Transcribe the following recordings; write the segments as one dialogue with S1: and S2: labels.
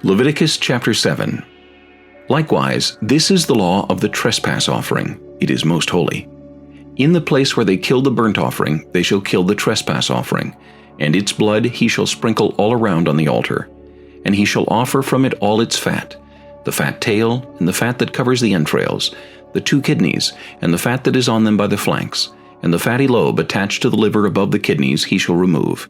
S1: Leviticus chapter 7. Likewise, this is the law of the trespass offering. It is most holy. In the place where they kill the burnt offering, they shall kill the trespass offering, and its blood he shall sprinkle all around on the altar. And he shall offer from it all its fat, the fat tail, and the fat that covers the entrails, the 2 kidneys, and the fat that is on them by the flanks, and the fatty lobe attached to the liver above the kidneys he shall remove.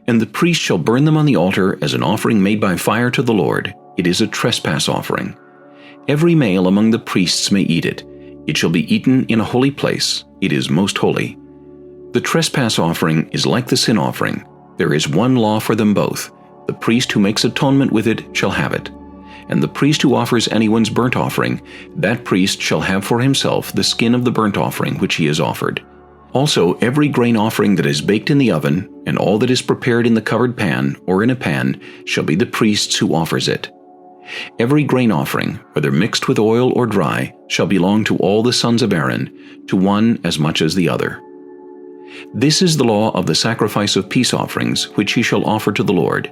S1: And the priest shall burn them on the altar as an offering made by fire to the Lord. It is a trespass offering. Every male among the priests may eat it. It shall be eaten in a holy place. It is most holy. The trespass offering is like the sin offering. There is one law for them both. The priest who makes atonement with it shall have it. And the priest who offers anyone's burnt offering, that priest shall have for himself the skin of the burnt offering which he has offered. Also every grain offering that is baked in the oven, and all that is prepared in the covered pan or in a pan, shall be the priest's who offers it. Every grain offering, whether mixed with oil or dry, shall belong to all the sons of Aaron, to one as much as the other. This is the law of the sacrifice of peace offerings, which he shall offer to the Lord.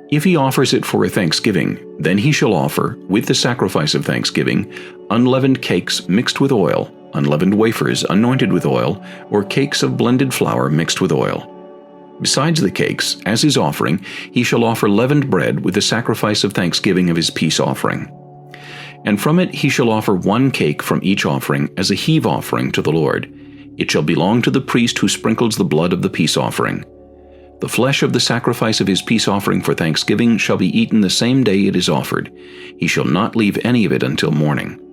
S1: If he offers it for a thanksgiving, then he shall offer, with the sacrifice of thanksgiving, unleavened cakes mixed with oil, unleavened wafers anointed with oil, or cakes of blended flour mixed with oil. Besides the cakes, as his offering, he shall offer leavened bread with the sacrifice of thanksgiving of his peace offering. And from it he shall offer 1 cake from each offering as a heave offering to the Lord. It shall belong to the priest who sprinkles the blood of the peace offering. The flesh of the sacrifice of his peace offering for thanksgiving shall be eaten the same day it is offered. He shall not leave any of it until morning.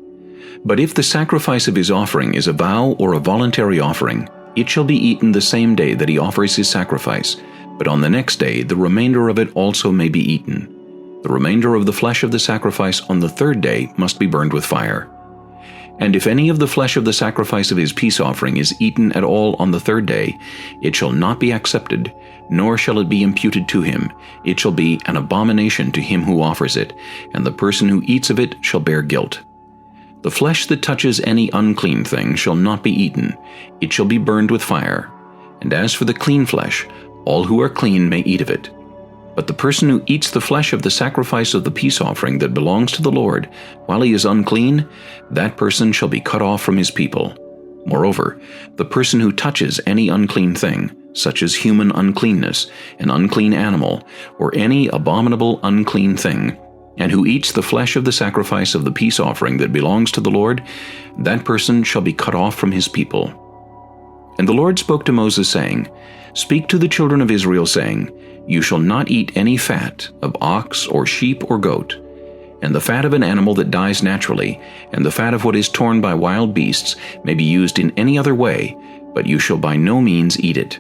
S1: But if the sacrifice of his offering is a vow or a voluntary offering, it shall be eaten the same day that he offers his sacrifice, but on the next day the remainder of it also may be eaten. The remainder of the flesh of the sacrifice on the 3rd day must be burned with fire. And if any of the flesh of the sacrifice of his peace offering is eaten at all on the 3rd day, it shall not be accepted, nor shall it be imputed to him. It shall be an abomination to him who offers it, and the person who eats of it shall bear guilt. The flesh that touches any unclean thing shall not be eaten. It shall be burned with fire. And as for the clean flesh, all who are clean may eat of it. But the person who eats the flesh of the sacrifice of the peace offering that belongs to the Lord, while he is unclean, that person shall be cut off from his people. Moreover, the person who touches any unclean thing, such as human uncleanness, an unclean animal, or any abominable unclean thing, and who eats the flesh of the sacrifice of the peace offering that belongs to the Lord, that person shall be cut off from his people. And the Lord spoke to Moses, saying, Speak to the children of Israel, saying, You shall not eat any fat of ox or sheep or goat, and the fat of an animal that dies naturally, and the fat of what is torn by wild beasts may be used in any other way, but you shall by no means eat it.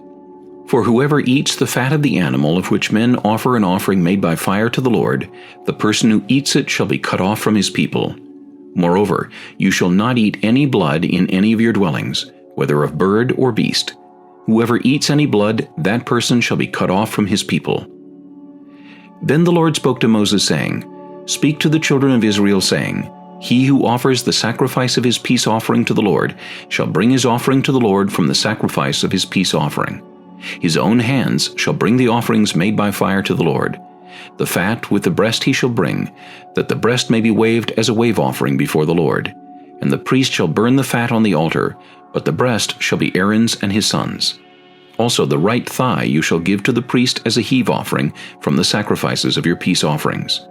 S1: For whoever eats the fat of the animal of which men offer an offering made by fire to the Lord, the person who eats it shall be cut off from his people. Moreover, you shall not eat any blood in any of your dwellings, whether of bird or beast. Whoever eats any blood, that person shall be cut off from his people. Then the Lord spoke to Moses, saying, Speak to the children of Israel, saying, He who offers the sacrifice of his peace offering to the Lord shall bring his offering to the Lord from the sacrifice of his peace offering. His own hands shall bring the offerings made by fire to the Lord. The fat with the breast he shall bring, that the breast may be waved as a wave offering before the Lord. And the priest shall burn the fat on the altar, but the breast shall be Aaron's and his sons'. Also the right thigh you shall give to the priest as a heave offering from the sacrifices of your peace offerings.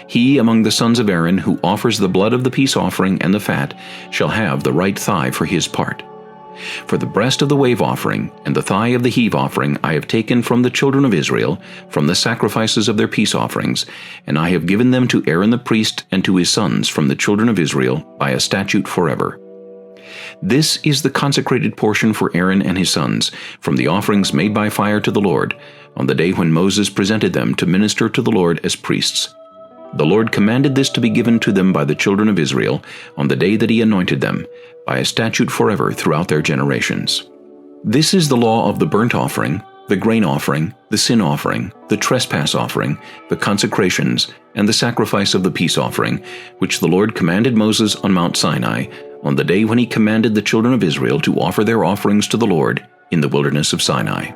S1: He among the sons of Aaron who offers the blood of the peace offering and the fat shall have the right thigh for his part. For the breast of the wave offering and the thigh of the heave offering I have taken from the children of Israel, from the sacrifices of their peace offerings, and I have given them to Aaron the priest and to his sons from the children of Israel by a statute forever. This is the consecrated portion for Aaron and his sons, from the offerings made by fire to the Lord, on the day when Moses presented them to minister to the Lord as priests. The Lord commanded this to be given to them by the children of Israel on the day that he anointed them, by a statute forever throughout their generations. This is the law of the burnt offering, the grain offering, the sin offering, the trespass offering, the consecrations, and the sacrifice of the peace offering, which the Lord commanded Moses on Mount Sinai, on the day when he commanded the children of Israel to offer their offerings to the Lord in the wilderness of Sinai.